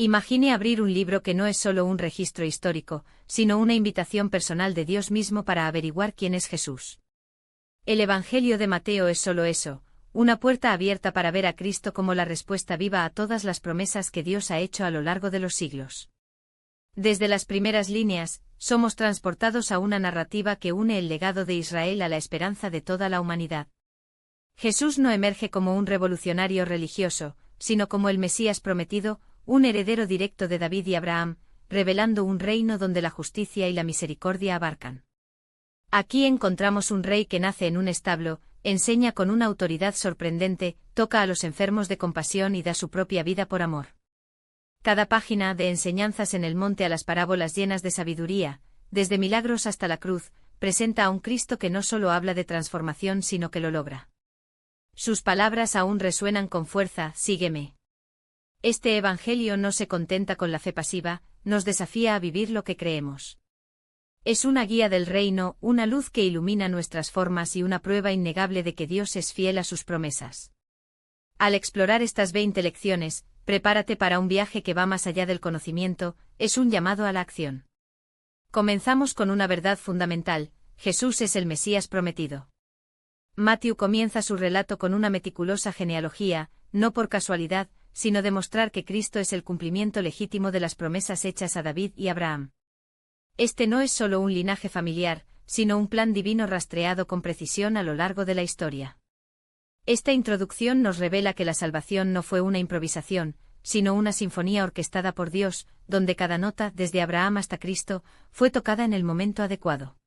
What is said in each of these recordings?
Imagine abrir un libro que no es solo un registro histórico, sino una invitación personal de Dios mismo para averiguar quién es Jesús. El Evangelio de Mateo es solo eso, una puerta abierta para ver a Cristo como la respuesta viva a todas las promesas que Dios ha hecho a lo largo de los siglos. Desde las primeras líneas, somos transportados a una narrativa que une el legado de Israel a la esperanza de toda la humanidad. Jesús no emerge como un revolucionario religioso, sino como el Mesías prometido, un heredero directo de David y Abraham, revelando un reino donde la justicia y la misericordia abarcan. Aquí encontramos un rey que nace en un establo, enseña con una autoridad sorprendente, toca a los enfermos de compasión y da su propia vida por amor. Cada página de enseñanzas en el monte a las parábolas llenas de sabiduría, desde milagros hasta la cruz, presenta a un Cristo que no solo habla de transformación sino que lo logra. Sus palabras aún resuenan con fuerza: sígueme. Este Evangelio no se contenta con la fe pasiva, nos desafía a vivir lo que creemos. Es una guía del reino, una luz que ilumina nuestras formas y una prueba innegable de que Dios es fiel a sus promesas. Al explorar estas 20 lecciones, prepárate para un viaje que va más allá del conocimiento, es un llamado a la acción. Comenzamos con una verdad fundamental: Jesús es el Mesías prometido. Matthew comienza su relato con una meticulosa genealogía, no por casualidad, sino demostrar que Cristo es el cumplimiento legítimo de las promesas hechas a David y Abraham. Este no es solo un linaje familiar, sino un plan divino rastreado con precisión a lo largo de la historia. Esta introducción nos revela que la salvación no fue una improvisación, sino una sinfonía orquestada por Dios, donde cada nota, desde Abraham hasta Cristo, fue tocada en el momento adecuado.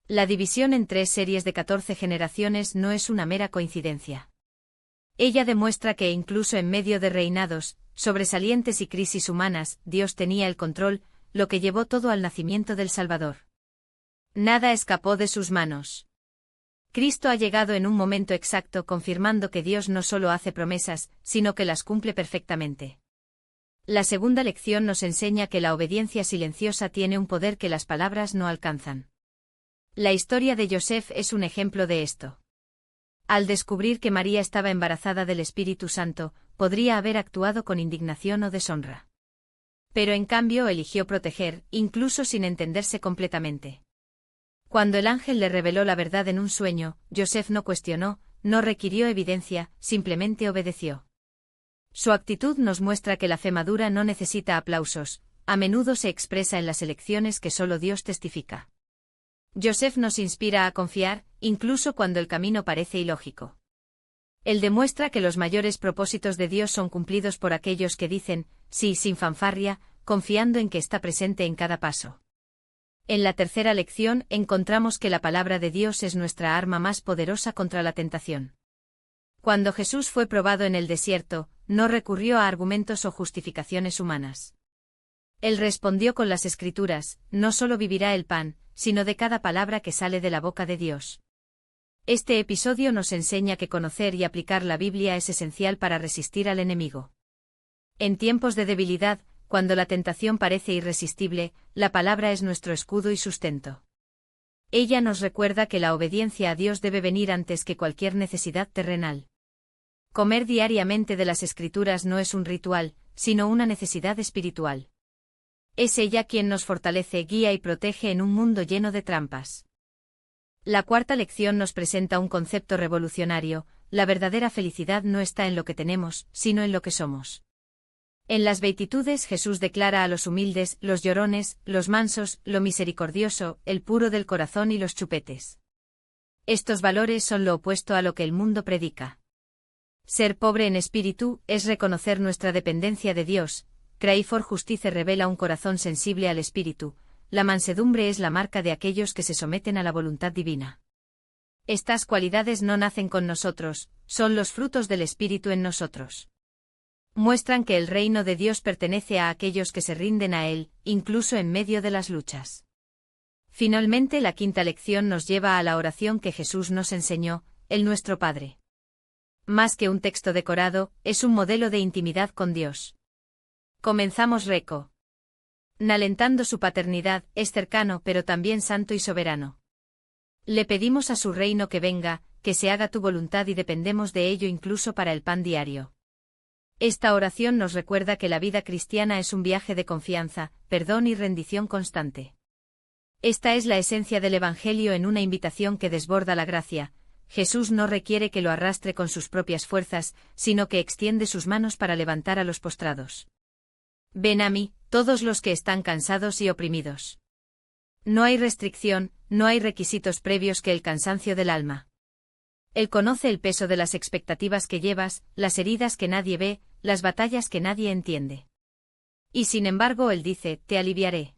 La división en 3 series de 14 generaciones no es una mera coincidencia. Ella demuestra que incluso en medio de reinados, sobresalientes y crisis humanas, Dios tenía el control, lo que llevó todo al nacimiento del Salvador. Nada escapó de sus manos. Cristo ha llegado en un momento exacto, confirmando que Dios no solo hace promesas, sino que las cumple perfectamente. La segunda lección nos enseña que la obediencia silenciosa tiene un poder que las palabras no alcanzan. La historia de Joseph es un ejemplo de esto. Al descubrir que María estaba embarazada del Espíritu Santo, podría haber actuado con indignación o deshonra. Pero en cambio eligió proteger, incluso sin entenderse completamente. Cuando el ángel le reveló la verdad en un sueño, Joseph no cuestionó, no requirió evidencia, simplemente obedeció. Su actitud nos muestra que la fe madura no necesita aplausos, a menudo se expresa en las elecciones que solo Dios testifica. Joseph nos inspira a confiar, incluso cuando el camino parece ilógico. Él demuestra que los mayores propósitos de Dios son cumplidos por aquellos que dicen sí sin fanfarria, confiando en que está presente en cada paso. En la tercera lección encontramos que la palabra de Dios es nuestra arma más poderosa contra la tentación. Cuando Jesús fue probado en el desierto, no recurrió a argumentos o justificaciones humanas. Él respondió con las Escrituras: no solo vivirá el pan, sino de cada palabra que sale de la boca de Dios. Este episodio nos enseña que conocer y aplicar la Biblia es esencial para resistir al enemigo. En tiempos de debilidad, cuando la tentación parece irresistible, la palabra es nuestro escudo y sustento. Ella nos recuerda que la obediencia a Dios debe venir antes que cualquier necesidad terrenal. Comer diariamente de las Escrituras no es un ritual, sino una necesidad espiritual. Es ella quien nos fortalece, guía y protege en un mundo lleno de trampas. La cuarta lección nos presenta un concepto revolucionario: la verdadera felicidad no está en lo que tenemos, sino en lo que somos. En las Beatitudes Jesús declara a los humildes, los llorones, los mansos, lo misericordioso, el puro del corazón y los chupetes. Estos valores son lo opuesto a lo que el mundo predica. Ser pobre en espíritu es reconocer nuestra dependencia de Dios. Craig Justice revela un corazón sensible al espíritu. La mansedumbre es la marca de aquellos que se someten a la voluntad divina. Estas cualidades no nacen con nosotros, son los frutos del Espíritu en nosotros. Muestran que el reino de Dios pertenece a aquellos que se rinden a Él, incluso en medio de las luchas. Finalmente, la quinta lección nos lleva a la oración que Jesús nos enseñó, el Nuestro Padre. Más que un texto decorado, es un modelo de intimidad con Dios. Comenzamos Reco. Alentando su paternidad, es cercano pero también santo y soberano. Le pedimos a su reino que venga, que se haga tu voluntad y dependemos de ello incluso para el pan diario. Esta oración nos recuerda que la vida cristiana es un viaje de confianza, perdón y rendición constante. Esta es la esencia del Evangelio en una invitación que desborda la gracia. Jesús no requiere que lo arrastre con sus propias fuerzas, sino que extiende sus manos para levantar a los postrados. Ven a mí, todos los que están cansados y oprimidos. No hay restricción, no hay requisitos previos que el cansancio del alma. Él conoce el peso de las expectativas que llevas, las heridas que nadie ve, las batallas que nadie entiende. Y sin embargo Él dice, te aliviaré.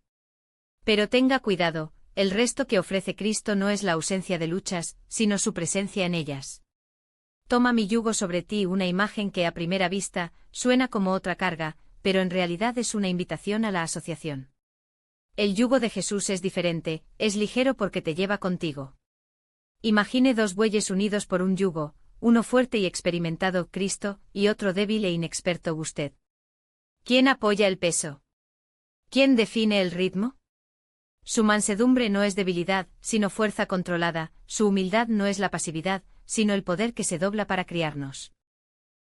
Pero tenga cuidado, el resto que ofrece Cristo no es la ausencia de luchas, sino su presencia en ellas. Toma mi yugo sobre ti, una imagen que a primera vista suena como otra carga, pero en realidad es una invitación a la asociación. El yugo de Jesús es diferente, es ligero porque te lleva contigo. Imagine dos bueyes unidos por un yugo, uno fuerte y experimentado, Cristo, y otro débil e inexperto, usted. ¿Quién apoya el peso? ¿Quién define el ritmo? Su mansedumbre no es debilidad, sino fuerza controlada, su humildad no es la pasividad, sino el poder que se dobla para criarnos.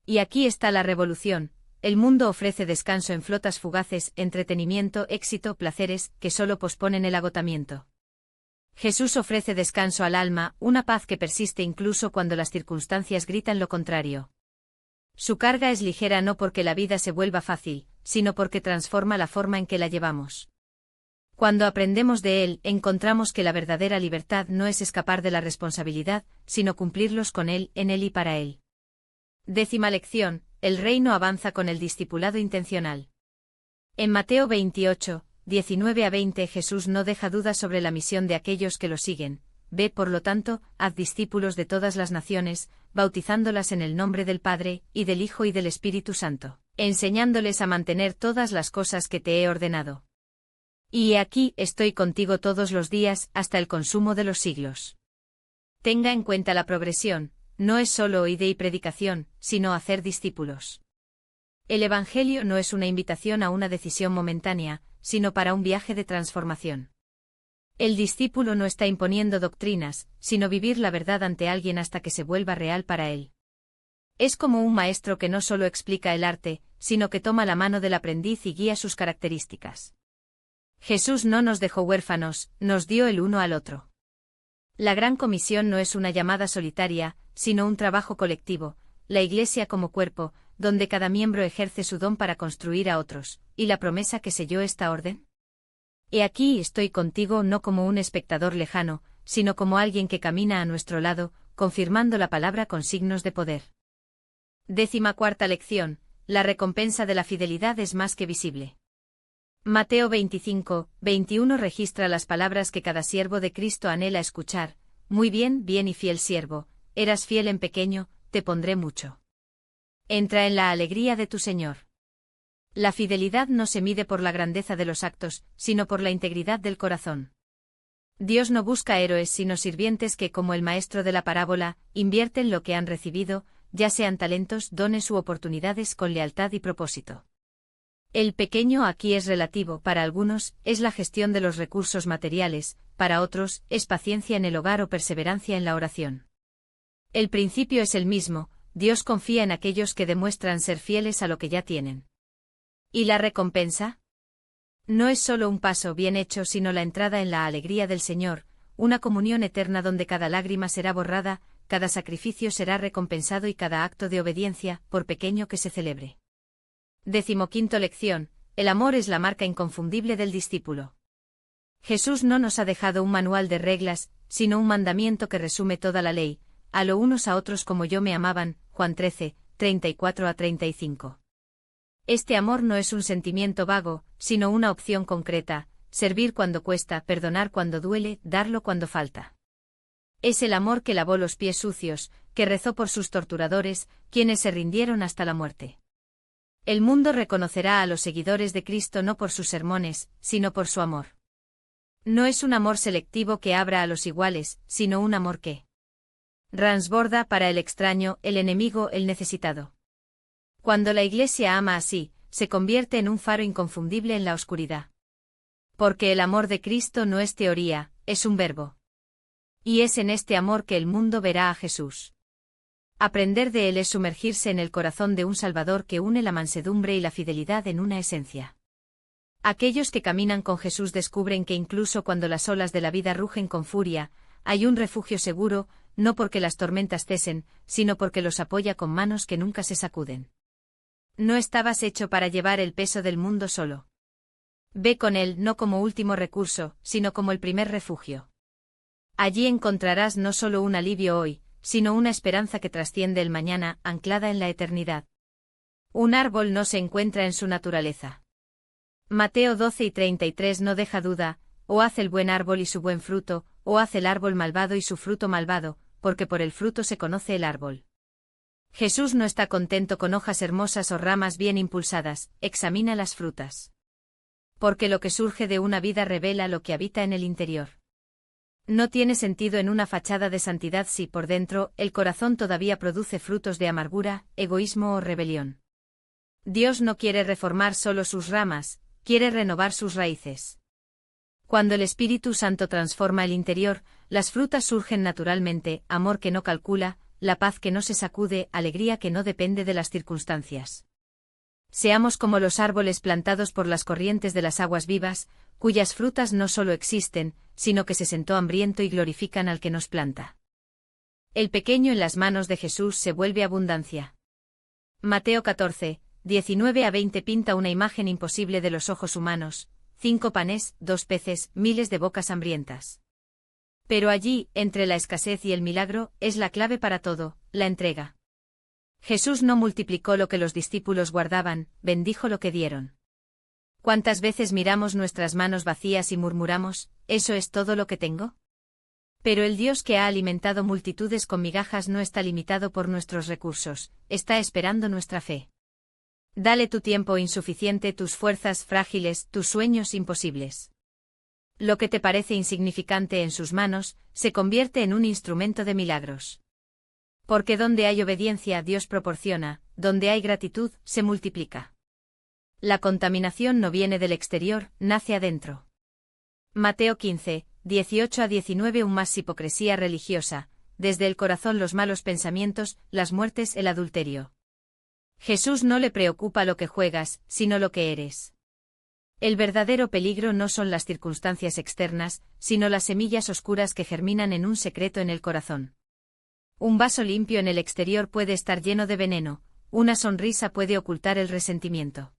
Y aquí está la revolución. El mundo ofrece descanso en flotas fugaces, entretenimiento, éxito, placeres, que solo posponen el agotamiento. Jesús ofrece descanso al alma, una paz que persiste incluso cuando las circunstancias gritan lo contrario. Su carga es ligera no porque la vida se vuelva fácil, sino porque transforma la forma en que la llevamos. Cuando aprendemos de Él, encontramos que la verdadera libertad no es escapar de la responsabilidad, sino cumplirlos con Él, en Él y para Él. 10ª lección. El reino avanza con el discipulado intencional. En Mateo 28, 19-20 Jesús no deja dudas sobre la misión de aquellos que lo siguen. Ve, por lo tanto, haz discípulos de todas las naciones, bautizándolas en el nombre del Padre, y del Hijo y del Espíritu Santo, enseñándoles a mantener todas las cosas que te he ordenado. Y he aquí, estoy contigo todos los días, hasta el consumo de los siglos. Tenga en cuenta la progresión. No es solo oído y predicación, sino hacer discípulos. El Evangelio no es una invitación a una decisión momentánea, sino para un viaje de transformación. El discípulo no está imponiendo doctrinas, sino vivir la verdad ante alguien hasta que se vuelva real para él. Es como un maestro que no solo explica el arte, sino que toma la mano del aprendiz y guía sus características. Jesús no nos dejó huérfanos, nos dio el uno al otro. La Gran Comisión no es una llamada solitaria, sino un trabajo colectivo, la Iglesia como cuerpo, donde cada miembro ejerce su don para construir a otros, y la promesa que selló esta orden. He aquí estoy contigo no como un espectador lejano, sino como alguien que camina a nuestro lado, confirmando la palabra con signos de poder. 14ª lección. La recompensa de la fidelidad es más que visible. Mateo 25, 21 registra las palabras que cada siervo de Cristo anhela escuchar. Muy bien, bien y fiel siervo, eras fiel en pequeño, te pondré mucho. Entra en la alegría de tu Señor. La fidelidad no se mide por la grandeza de los actos, sino por la integridad del corazón. Dios no busca héroes sino sirvientes que, como el maestro de la parábola, invierten lo que han recibido, ya sean talentos, dones u oportunidades con lealtad y propósito. El pequeño aquí es relativo, para algunos, es la gestión de los recursos materiales, para otros, es paciencia en el hogar o perseverancia en la oración. El principio es el mismo, Dios confía en aquellos que demuestran ser fieles a lo que ya tienen. ¿Y la recompensa? No es solo un paso bien hecho sino la entrada en la alegría del Señor, una comunión eterna donde cada lágrima será borrada, cada sacrificio será recompensado y cada acto de obediencia, por pequeño que se celebre. 15ª lección. El amor es la marca inconfundible del discípulo. Jesús no nos ha dejado un manual de reglas, sino un mandamiento que resume toda la ley, a lo unos a otros como yo me amaban, Juan 13, 34-35. Este amor no es un sentimiento vago, sino una opción concreta, servir cuando cuesta, perdonar cuando duele, darlo cuando falta. Es el amor que lavó los pies sucios, que rezó por sus torturadores, quienes se rindieron hasta la muerte. El mundo reconocerá a los seguidores de Cristo no por sus sermones, sino por su amor. No es un amor selectivo que abra a los iguales, sino un amor que transborda para el extraño, el enemigo, el necesitado. Cuando la Iglesia ama así, se convierte en un faro inconfundible en la oscuridad. Porque el amor de Cristo no es teoría, es un verbo. Y es en este amor que el mundo verá a Jesús. Aprender de él es sumergirse en el corazón de un Salvador que une la mansedumbre y la fidelidad en una esencia. Aquellos que caminan con Jesús descubren que incluso cuando las olas de la vida rugen con furia, hay un refugio seguro, no porque las tormentas cesen, sino porque los apoya con manos que nunca se sacuden. No estabas hecho para llevar el peso del mundo solo. Ve con él no como último recurso, sino como el primer refugio. Allí encontrarás no solo un alivio hoy, sino una esperanza que trasciende el mañana, anclada en la eternidad. Un árbol no se encuentra en su naturaleza. Mateo 12:33 no deja duda, o haz el buen árbol y su buen fruto, o haz el árbol malvado y su fruto malvado, porque por el fruto se conoce el árbol. Jesús no está contento con hojas hermosas o ramas bien impulsadas, examina las frutas. Porque lo que surge de una vida revela lo que habita en el interior. No tiene sentido en una fachada de santidad si por dentro el corazón todavía produce frutos de amargura, egoísmo o rebelión. Dios no quiere reformar solo sus ramas, quiere renovar sus raíces. Cuando el Espíritu Santo transforma el interior, las frutas surgen naturalmente, amor que no calcula, la paz que no se sacude, alegría que no depende de las circunstancias. Seamos como los árboles plantados por las corrientes de las aguas vivas, cuyas frutas no solo existen, sino que se sentó hambriento y glorifican al que nos planta. El pequeño en las manos de Jesús se vuelve abundancia. Mateo 14:19-20 pinta una imagen imposible de los ojos humanos: 5 panes, 2 peces, miles de bocas hambrientas. Pero allí, entre la escasez y el milagro, es la clave para todo, la entrega. Jesús no multiplicó lo que los discípulos guardaban, bendijo lo que dieron. ¿Cuántas veces miramos nuestras manos vacías y murmuramos, ¿eso es todo lo que tengo? Pero el Dios que ha alimentado multitudes con migajas no está limitado por nuestros recursos, está esperando nuestra fe. Dale tu tiempo insuficiente, tus fuerzas frágiles, tus sueños imposibles. Lo que te parece insignificante en sus manos, se convierte en un instrumento de milagros. Porque donde hay obediencia, Dios proporciona, donde hay gratitud, se multiplica. La contaminación no viene del exterior, nace adentro. Mateo 15:18-19 Aún más hipocresía religiosa, desde el corazón los malos pensamientos, las muertes, el adulterio. Jesús no le preocupa lo que juegas, sino lo que eres. El verdadero peligro no son las circunstancias externas, sino las semillas oscuras que germinan en un secreto en el corazón. Un vaso limpio en el exterior puede estar lleno de veneno, una sonrisa puede ocultar el resentimiento.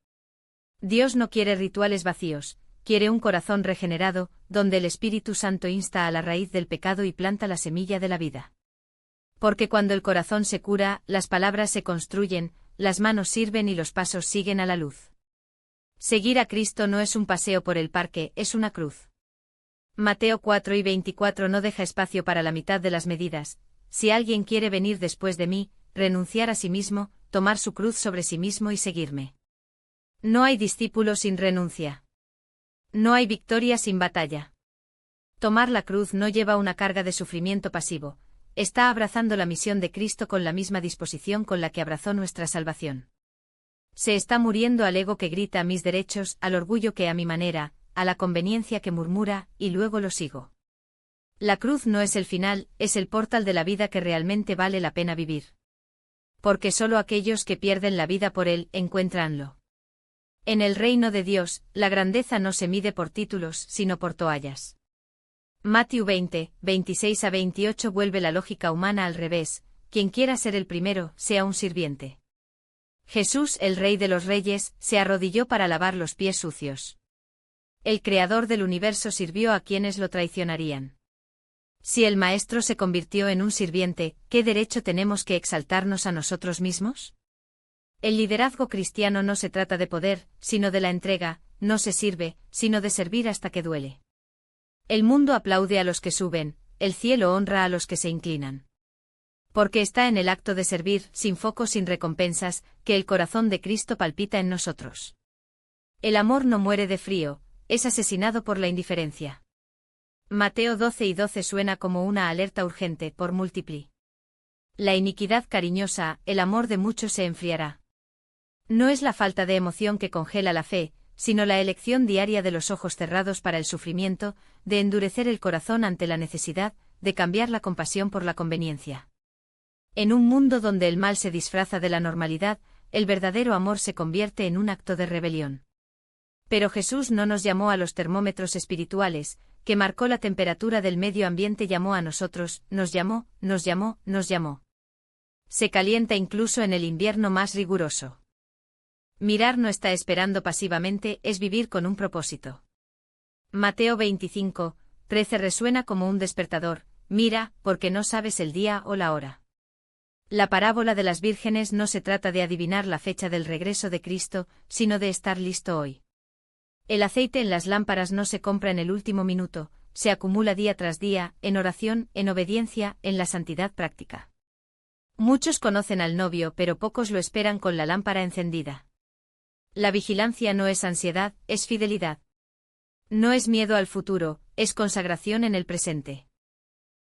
Dios no quiere rituales vacíos, quiere un corazón regenerado, donde el Espíritu Santo insta a la raíz del pecado y planta la semilla de la vida. Porque cuando el corazón se cura, las palabras se construyen, las manos sirven y los pasos siguen a la luz. Seguir a Cristo no es un paseo por el parque, es una cruz. Mateo 4:24 no deja espacio para la mitad de las medidas. Si alguien quiere venir después de mí, renunciar a sí mismo, tomar su cruz sobre sí mismo y seguirme. No hay discípulo sin renuncia. No hay victoria sin batalla. Tomar la cruz no lleva una carga de sufrimiento pasivo, está abrazando la misión de Cristo con la misma disposición con la que abrazó nuestra salvación. Se está muriendo al ego que grita a mis derechos, al orgullo que a mi manera, a la conveniencia que murmura, y luego lo sigo. La cruz no es el final, es el portal de la vida que realmente vale la pena vivir. Porque solo aquellos que pierden la vida por él encuéntranlo. En el reino de Dios, la grandeza no se mide por títulos, sino por toallas. Mateo 20:26-28 vuelve la lógica humana al revés: quien quiera ser el primero, sea un sirviente. Jesús, el Rey de los Reyes, se arrodilló para lavar los pies sucios. El Creador del universo sirvió a quienes lo traicionarían. Si el Maestro se convirtió en un sirviente, ¿qué derecho tenemos que exaltarnos a nosotros mismos? El liderazgo cristiano no se trata de poder, sino de la entrega, no se sirve, sino de servir hasta que duele. El mundo aplaude a los que suben, el cielo honra a los que se inclinan. Porque está en el acto de servir, sin foco, sin recompensas, que el corazón de Cristo palpita en nosotros. El amor no muere de frío, es asesinado por la indiferencia. Mateo 12:12 suena como una alerta urgente, por multipli. La iniquidad cariñosa, el amor de muchos se enfriará. No es la falta de emoción que congela la fe, sino la elección diaria de los ojos cerrados para el sufrimiento, de endurecer el corazón ante la necesidad, de cambiar la compasión por la conveniencia. En un mundo donde el mal se disfraza de la normalidad, el verdadero amor se convierte en un acto de rebelión. Pero Jesús no nos llamó a los termómetros espirituales, que marcó la temperatura del medio ambiente, llamó a nosotros, nos llamó, nos llamó, nos llamó. Se calienta incluso en el invierno más riguroso. Mirar no está esperando pasivamente, es vivir con un propósito. Mateo 25:13 resuena como un despertador, mira, porque no sabes el día o la hora. La parábola de las vírgenes no se trata de adivinar la fecha del regreso de Cristo, sino de estar listo hoy. El aceite en las lámparas no se compra en el último minuto, se acumula día tras día, en oración, en obediencia, en la santidad práctica. Muchos conocen al novio, pero pocos lo esperan con la lámpara encendida. La vigilancia no es ansiedad, es fidelidad. No es miedo al futuro, es consagración en el presente.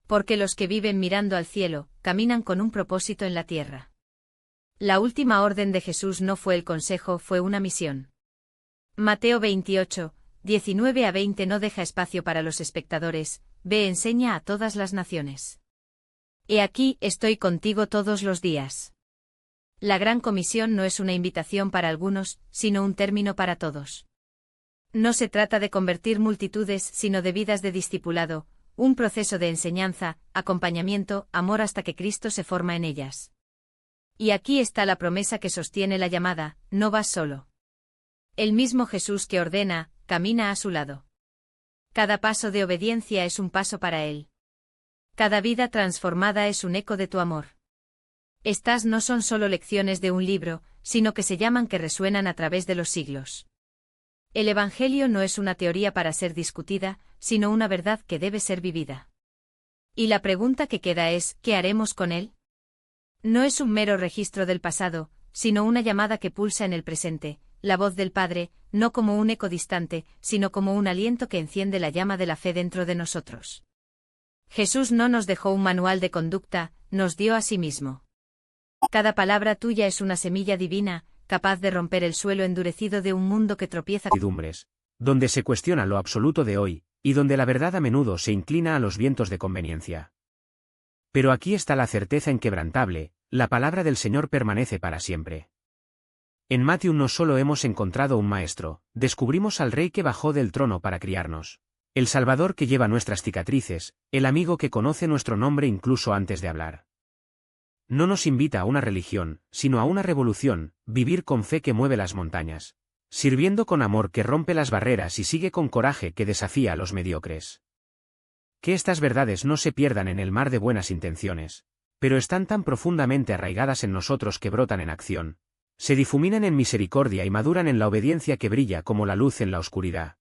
Porque los que viven mirando al cielo, caminan con un propósito en la tierra. La última orden de Jesús no fue el consejo, fue una misión. Mateo 28:19-20 no deja espacio para los espectadores, ve, enseña a todas las naciones. He aquí, estoy contigo todos los días. La gran comisión no es una invitación para algunos, sino un término para todos. No se trata de convertir multitudes, sino de vidas de discipulado, un proceso de enseñanza, acompañamiento, amor hasta que Cristo se forma en ellas. Y aquí está la promesa que sostiene la llamada, no vas solo. El mismo Jesús que ordena, camina a su lado. Cada paso de obediencia es un paso para Él. Cada vida transformada es un eco de tu amor. Estas no son solo lecciones de un libro, sino que se llaman que resuenan a través de los siglos. El Evangelio no es una teoría para ser discutida, sino una verdad que debe ser vivida. Y la pregunta que queda es, ¿qué haremos con él? No es un mero registro del pasado, sino una llamada que pulsa en el presente, la voz del Padre, no como un eco distante, sino como un aliento que enciende la llama de la fe dentro de nosotros. Jesús no nos dejó un manual de conducta, nos dio a sí mismo. Cada palabra tuya es una semilla divina, capaz de romper el suelo endurecido de un mundo que tropieza. Donde se cuestiona lo absoluto de hoy, y donde la verdad a menudo se inclina a los vientos de conveniencia. Pero aquí está la certeza inquebrantable, la palabra del Señor permanece para siempre. En Mateo no solo hemos encontrado un maestro, descubrimos al Rey que bajó del trono para criarnos, el Salvador que lleva nuestras cicatrices, el amigo que conoce nuestro nombre incluso antes de hablar. No nos invita a una religión, sino a una revolución, vivir con fe que mueve las montañas, sirviendo con amor que rompe las barreras y sigue con coraje que desafía a los mediocres. Que estas verdades no se pierdan en el mar de buenas intenciones, pero están tan profundamente arraigadas en nosotros que brotan en acción, se difuminan en misericordia y maduran en la obediencia que brilla como la luz en la oscuridad.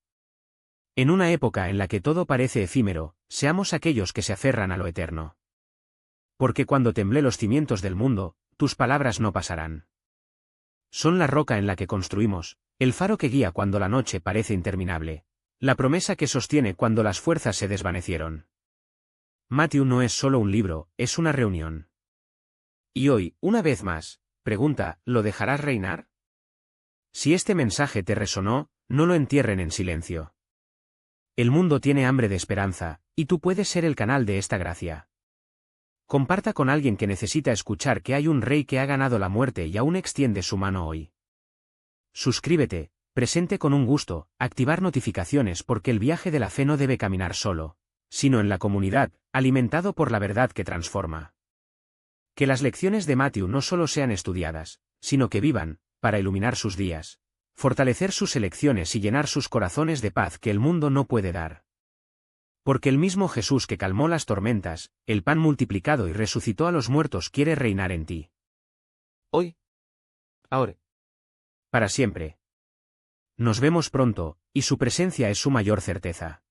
En una época en la que todo parece efímero, seamos aquellos que se aferran a lo eterno. Porque cuando temblé los cimientos del mundo, tus palabras no pasarán. Son la roca en la que construimos, el faro que guía cuando la noche parece interminable, la promesa que sostiene cuando las fuerzas se desvanecieron. Mateo no es solo un libro, es una reunión. Y hoy, una vez más, pregunta, ¿lo dejarás reinar? Si este mensaje te resonó, no lo entierren en silencio. El mundo tiene hambre de esperanza, y tú puedes ser el canal de esta gracia. Comparta con alguien que necesita escuchar que hay un rey que ha ganado la muerte y aún extiende su mano hoy. Suscríbete, presente con un gusto, activar notificaciones porque el viaje de la fe no debe caminar solo, sino en la comunidad, alimentado por la verdad que transforma. Que las lecciones de Mateo no solo sean estudiadas, sino que vivan, para iluminar sus días, fortalecer sus elecciones y llenar sus corazones de paz que el mundo no puede dar. Porque el mismo Jesús que calmó las tormentas, el pan multiplicado y resucitó a los muertos quiere reinar en ti. Hoy. Ahora. Para siempre. Nos vemos pronto, y su presencia es su mayor certeza.